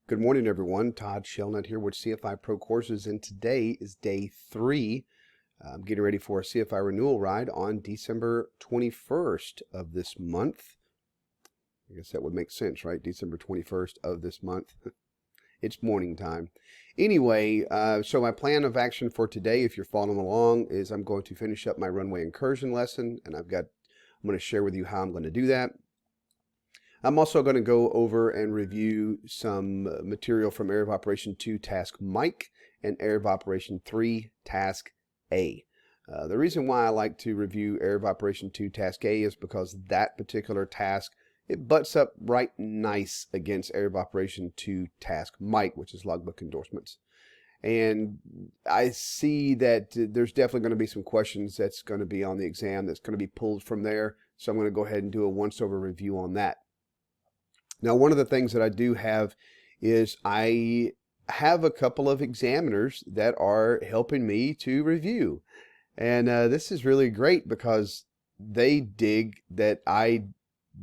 Good morning, everyone. Todd Shellnut here with CFI Pro Courses, and today is day 3. I'm getting ready for a CFI renewal ride on December 21st of this month. I guess that would make sense, right? December 21st of this month. It's morning time. Anyway, so my plan of action for today, if you're following along, is I'm going to finish up my runway incursion lesson, and I'm going to share with you how I'm going to do that. I'm also going to go over and review some material from Area of Operation 2 Task Mike and Area of Operation 3 Task A. The reason why I like to review Area of Operation 2 Task A is because that particular task, it butts up right nice against Area of Operation 2 Task Mike, which is logbook endorsements. And I see that there's definitely going to be some questions that's going to be on the exam that's going to be pulled from there. So I'm going to go ahead and do a once-over review on that. Now, one of the things that I do have is I have a couple of examiners that are helping me to review. And this is really great because they dig that I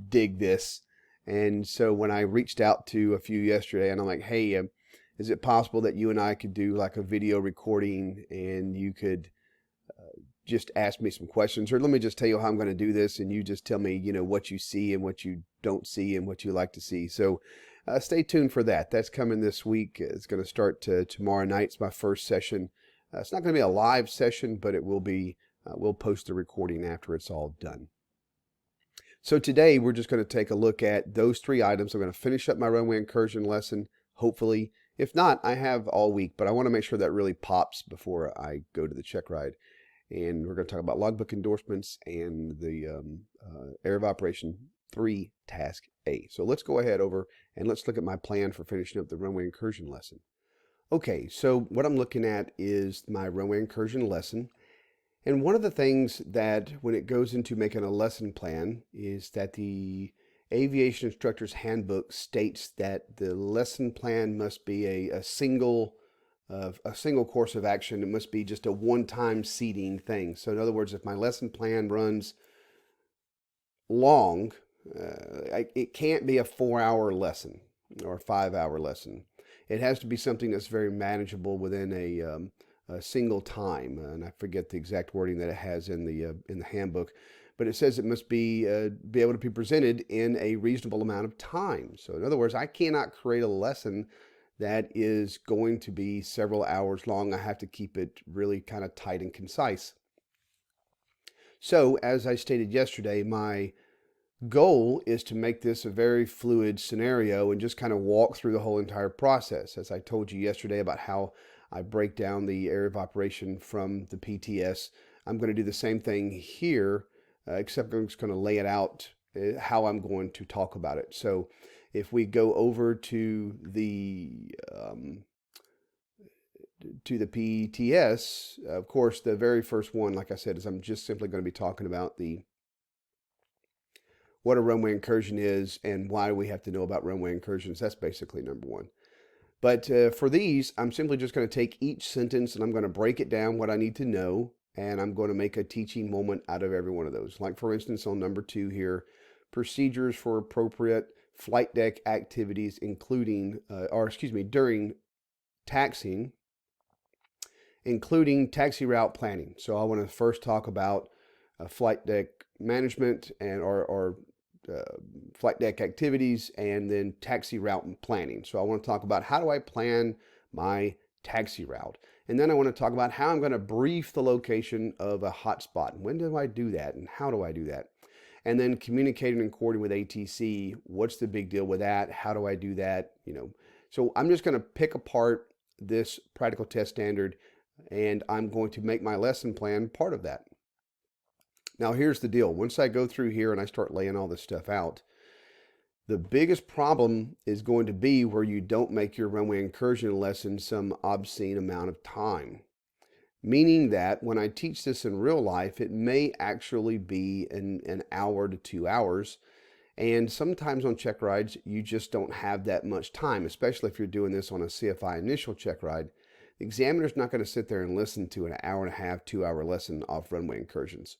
dig this. And so when I reached out to a few yesterday and I'm like, hey, is it possible that you and I could do like a video recording and you could just ask me some questions, or let me just tell you how I'm going to do this and you just tell me, what you see and what you don't see and what you like to see. So stay tuned for that. That's coming this week. It's going to start tomorrow night. It's my first session. It's not going to be a live session, but it will be, we'll post the recording after it's all done. So today we're just going to take a look at those 3 items. I'm going to finish up my runway incursion lesson, hopefully. If not, I have all week, but I want to make sure that really pops before I go to the check ride. And we're going to talk about logbook endorsements and the Area of Operation 3 Task A. So let's go ahead over and let's look at my plan for finishing up the runway incursion lesson. Okay, so what I'm looking at is my runway incursion lesson. And one of the things that when it goes into making a lesson plan is that the Aviation Instructor's Handbook states that the lesson plan must be a single course of action. It must be just a one-time seating thing. So in other words, if my lesson plan runs long, it can't be a 4-hour lesson or a 5-hour lesson. It has to be something that's very manageable within a single time. And I forget the exact wording that it has in the handbook, but it says it must be able to be presented in a reasonable amount of time. So in other words, I cannot create a lesson that is going to be several hours long. I have to keep it really kind of tight and concise. So as I stated yesterday, my goal is to make this a very fluid scenario and just kind of walk through the whole entire process. As I told you yesterday about how I break down the area of operation from the PTS, I'm going to do the same thing here, except I'm just going to lay it out how I'm going to talk about it. So if we go over to the PTS, of course, the very first one, like I said, is I'm just simply going to be talking about what a runway incursion is and why we have to know about runway incursions. That's basically number 1. But for these, I'm simply just going to take each sentence and I'm going to break it down what I need to know, and I'm going to make a teaching moment out of every one of those. Like for instance, on number 2 here, procedures for appropriate flight deck activities, including, during taxiing, including taxi route planning. So I want to first talk about flight deck management and or flight deck activities, and then taxi route and planning. So I want to talk about how do I plan my taxi route, and then I want to talk about how I'm going to brief the location of a hotspot. And when do I do that, and how do I do that? And then communicating and coordinating with ATC, what's the big deal with that? How do I do that? So I'm just going to pick apart this practical test standard, and I'm going to make my lesson plan part of that. Now, here's the deal. Once I go through here and I start laying all this stuff out, the biggest problem is going to be where you don't make your runway incursion lesson some obscene amount of time. Meaning that when I teach this in real life, it may actually be an hour to 2 hours. And sometimes on check rides, you just don't have that much time, especially if you're doing this on a CFI initial check ride. The examiner's not going to sit there and listen to an hour and a half, 2-hour lesson off runway incursions.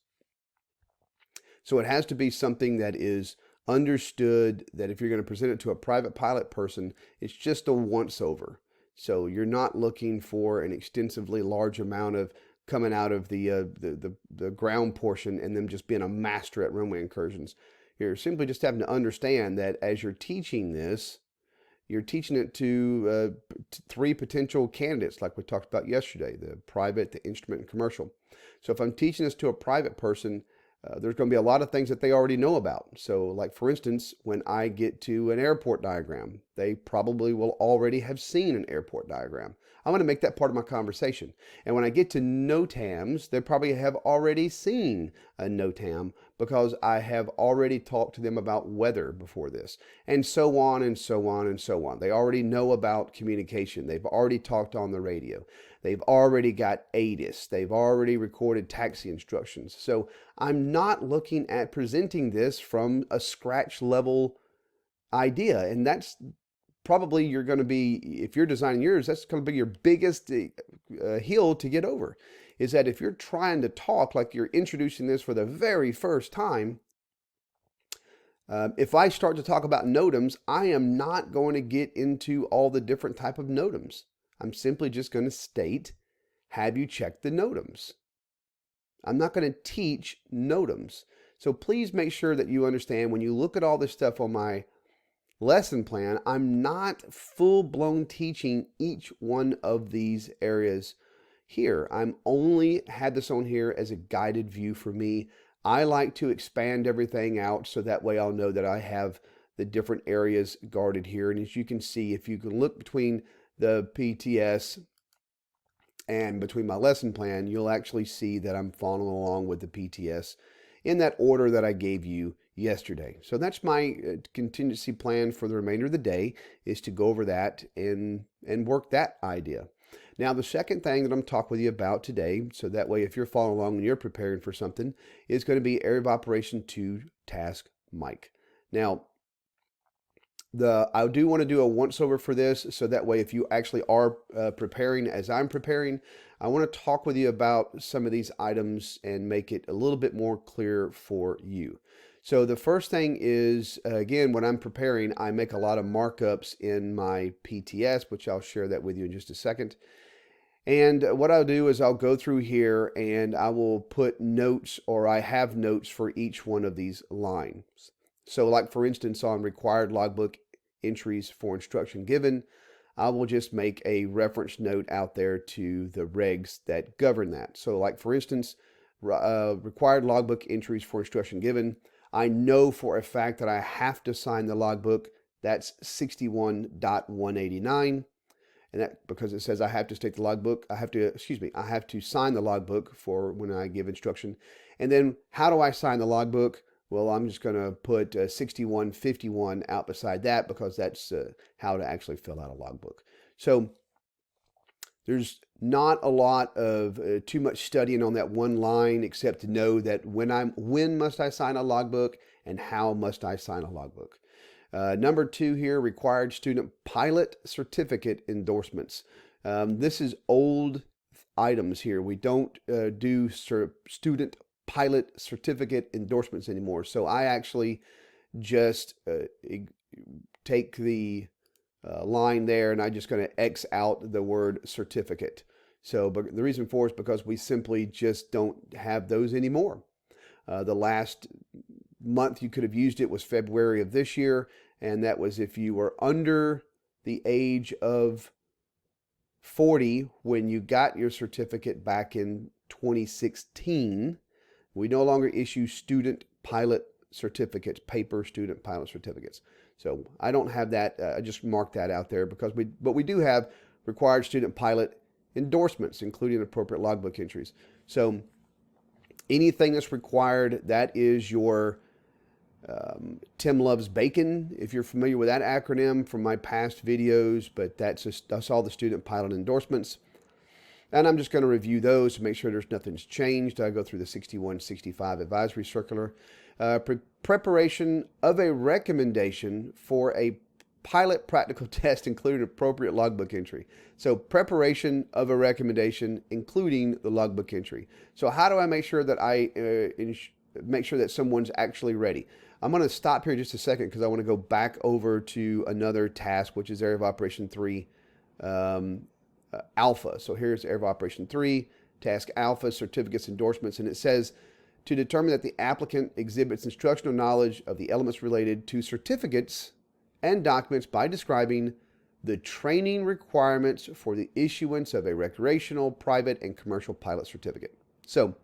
So it has to be something that is understood that if you're going to present it to a private pilot person, it's just a once over. So you're not looking for an extensively large amount of coming out of the ground portion and them just being a master at runway incursions. You're simply just having to understand that as you're teaching this, you're teaching it to three potential candidates, like we talked about yesterday, the private, the instrument, and commercial. So if I'm teaching this to a private person, there's going to be a lot of things that they already know about. So like, for instance, when I get to an airport diagram, they probably will already have seen an airport diagram. I want to make that part of my conversation. And when I get to NOTAMs, they probably have already seen a NOTAM because I have already talked to them about weather before this, and so on and so on and so on. They already know about communication. They've already talked on the radio. They've already got ATIS. They've already recorded taxi instructions. So I'm not looking at presenting this from a scratch level idea. And that's probably you're going to be, if you're designing yours, that's going to be your biggest hill to get over, is that if you're trying to talk like you're introducing this for the very first time, if I start to talk about NOTAMs, I am not going to get into all the different type of NOTAMs. I'm simply just going to state, have you checked the NOTAMs? I'm not going to teach NOTAMs. So please make sure that you understand when you look at all this stuff on my lesson plan, I'm not full-blown teaching each one of these areas here. I'm only had this on here as a guided view for me. I like to expand everything out so that way I'll know that I have the different areas guarded here. And as you can see, if you can look between the PTS and between my lesson plan, you'll actually see that I'm following along with the PTS in that order that I gave you yesterday. So that's my contingency plan for the remainder of the day, is to go over that and work that idea. Now, the second thing that I'm talking with you about today, so that way if you're following along and you're preparing for something, is going to be Area of Operation 2 Task Mic. Now, I do want to do a once over for this, so that way if you actually are preparing as I'm preparing, I want to talk with you about some of these items and make it a little bit more clear for you. So the first thing is, again, when I'm preparing, I make a lot of markups in my PTS, which I'll share that with you in just a second. And what I'll do is I'll go through here and I will put notes, or I have notes for each one of these lines. So like, for instance, on required logbook entries for instruction given, I will just make a reference note out there to the regs that govern that. So like, for instance, required logbook entries for instruction given, I know for a fact that I have to sign the logbook. That's 61.189. And that, because it says I have to state the logbook, I have to sign the logbook for when I give instruction. And then how do I sign the logbook? Well, I'm just going to put 6151 out beside that, because that's how to actually fill out a logbook. So there's not a lot of too much studying on that one line, except to know that when must I sign a logbook and how must I sign a logbook. Number 2 here, required student pilot certificate endorsements. This is old items here. We don't do student pilot certificate endorsements anymore. So I actually just take the line there, and I'm just going to X out the word certificate. So, but the reason for it is because we simply just don't have those anymore. The last month you could have used it was February of this year, and that was if you were under the age of 40 when you got your certificate back in 2016. We no longer issue student pilot certificates, paper student pilot certificates. So I don't have that. I just marked that out there because we do have required student pilot endorsements, including appropriate logbook entries. So anything that's required, that is your Tim Loves Bacon, if you're familiar with that acronym from my past videos, but that's all the student pilot endorsements. And I'm just going to review those to make sure there's nothing's changed. I go through the 6165 advisory circular. Preparation of a recommendation for a pilot practical test, including appropriate logbook entry. So preparation of a recommendation, including the logbook entry. So how do I make sure that make sure that someone's actually ready? I'm going to stop here just a second because I want to go back over to another task, which is Area of Operation 3 Alpha. So here's Area of Operation 3, Task Alpha, Certificates, Endorsements, and it says to determine that the applicant exhibits instructional knowledge of the elements related to certificates and documents by describing the training requirements for the issuance of a recreational, private, and commercial pilot certificate. So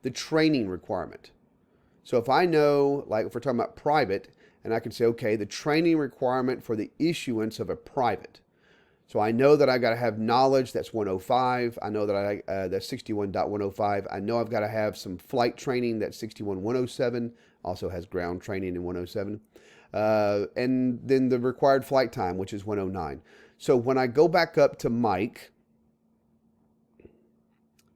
the training requirement. So if I know, like if we're talking about private, and I can say, okay, the training requirement for the issuance of a private. So I know that I got to have knowledge, that's 105. I know that that's 61.105. I know I've got to have some flight training, that's 61.107. Also has ground training in 107. And then the required flight time, which is 109. So when I go back up to Mike,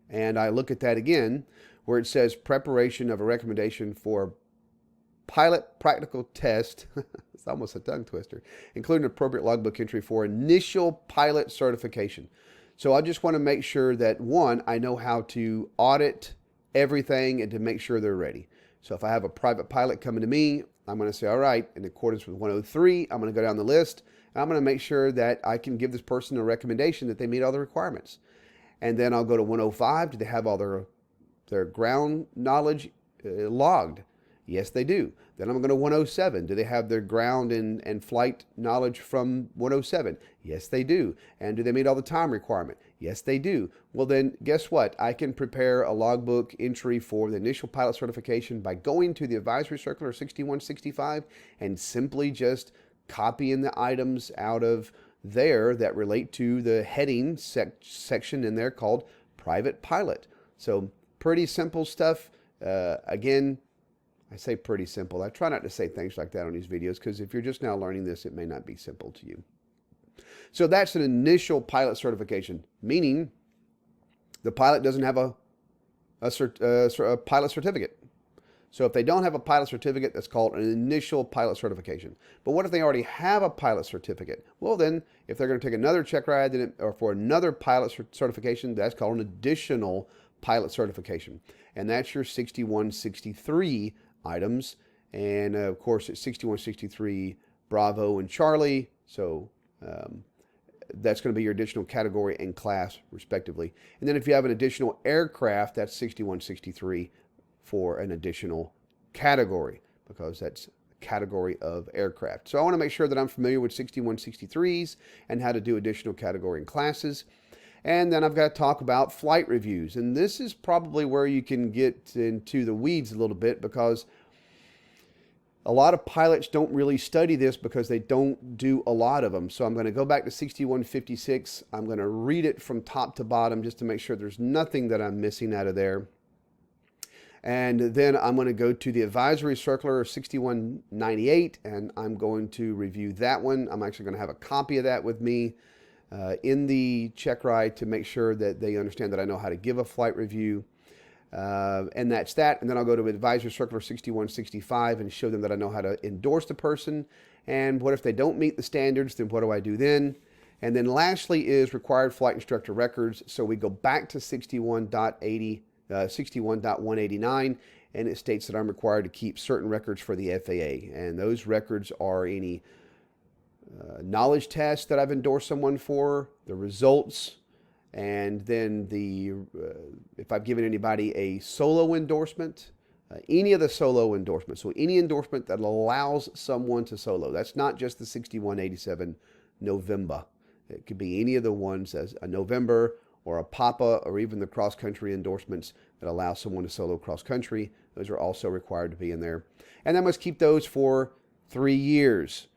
and I look at that again, where it says preparation of a recommendation for pilot practical test, it's almost a tongue twister, including appropriate logbook entry for initial pilot certification. So I just want to make sure that, one, I know how to audit everything and to make sure they're ready. So if I have a private pilot coming to me, I'm going to say, all right, in accordance with 103, I'm going to go down the list, and I'm going to make sure that I can give this person a recommendation that they meet all the requirements. And then I'll go to 105. Do they have all their ground knowledge logged? Yes, they do. Then I'm going to 107. Do they have their ground and flight knowledge from 107? Yes, they do. And do they meet all the time requirement? Yes, they do. Well, then guess what? I can prepare a logbook entry for the initial pilot certification by going to the advisory circular 6165 and simply just copying the items out of there that relate to the heading section in there called private pilot. So pretty simple stuff. Again, I say pretty simple. I try not to say things like that on these videos because if you're just now learning this, it may not be simple to you. So that's an initial pilot certification, meaning the pilot doesn't have a pilot certificate. So if they don't have a pilot certificate, that's called an initial pilot certification. But what if they already have a pilot certificate? Well, then if they're going to take another check ride or for another pilot certification, that's called an additional pilot certification. And that's your 6163 items. And of course, it's 6163 Bravo and Charlie. So that's going to be your additional category and class, respectively. And then if you have an additional aircraft, that's 6163 for an additional category, because that's a category of aircraft. So I want to make sure that I'm familiar with 6163s and how to do additional category and classes. And then I've got to talk about flight reviews. And this is probably where you can get into the weeds a little bit, because a lot of pilots don't really study this because they don't do a lot of them. So I'm going to go back to 6156. I'm going to read it from top to bottom just to make sure there's nothing that I'm missing out of there. And then I'm going to go to the advisory circular 6198, and I'm going to review that one. I'm actually going to have a copy of that with me in the check ride to make sure that they understand that I know how to give a flight review. And that's that. And then I'll go to advisory circular 6165 and show them that I know how to endorse the person. And what if they don't meet the standards? Then what do I do then? And then lastly is required flight instructor records. So we go back to 61.189, and it states that I'm required to keep certain records for the FAA. And those records are any knowledge tests that I've endorsed someone for, the results, and then if I've given anybody a solo endorsement, any of the solo endorsements. So any endorsement that allows someone to solo. That's not just the 6187 November. It could be any of the ones as a November or a Papa, or even the cross-country endorsements that allow someone to solo cross-country. Those are also required to be in there. And I must keep those for 3 years.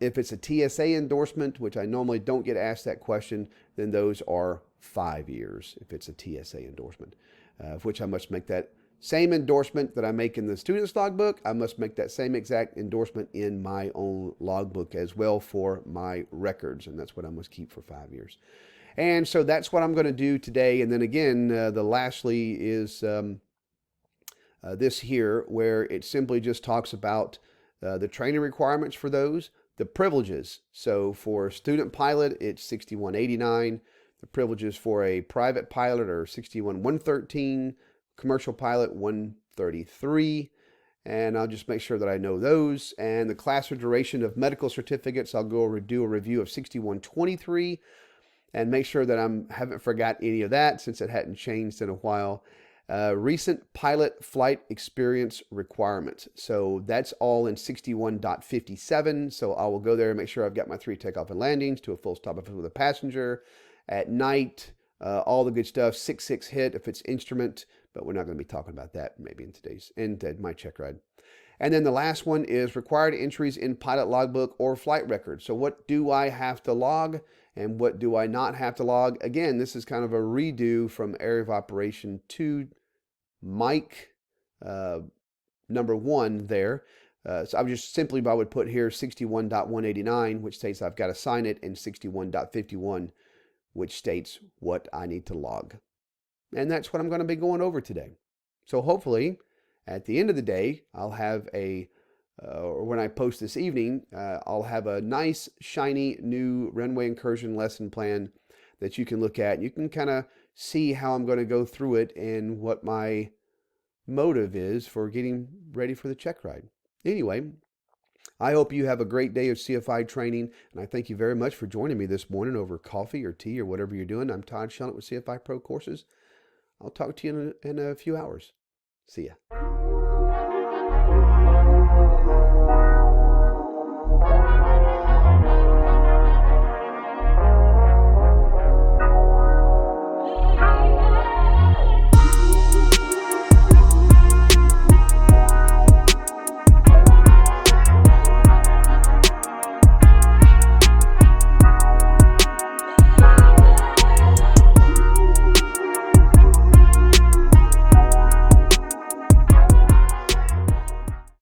If it's a TSA endorsement, which I normally don't get asked that question, then those are 5 years if it's a TSA endorsement, of which I must make that same endorsement that I make in the student's logbook. I must make that same exact endorsement in my own logbook as well for my records, and that's what I must keep for 5 years. And so that's what I'm going to do today. And then again, the lastly is this here, where it simply just talks about the training requirements for those, the privileges. So for a student pilot, it's 6189. The privileges for a private pilot are 61.113, commercial pilot 133, and I'll just make sure that I know those. And the class or duration of medical certificates, I'll go do a review of 6123 and make sure that I haven't forgot any of that since it hadn't changed in a while. Recent pilot flight experience requirements. So that's all in 61.57. So I will go there and make sure I've got my 3 takeoff and landings to a full stop if it's with a passenger. At night, all the good stuff. 6.6 hit if it's instrument, but we're not going to be talking about that maybe in my check ride. And then the last one is required entries in pilot logbook or flight record. So what do I have to log and what do I not have to log? Again, this is kind of a redo from area of operation 2 Mike number 1 there. So I would put here 61.189, which states I've got to sign it, and 61.51, which states what I need to log. And that's what I'm going to be going over today. So hopefully at the end of the day, I'll have or when I post this evening, I'll have a nice, shiny, new Runway Incursion lesson plan that you can look at. You can kind of see how I'm going to go through it and what my motive is for getting ready for the check ride. Anyway, I hope you have a great day of CFI training, and I thank you very much for joining me this morning over coffee or tea or whatever you're doing. I'm Todd Shellnut with CFI Pro Courses. I'll talk to you in a few hours. See ya.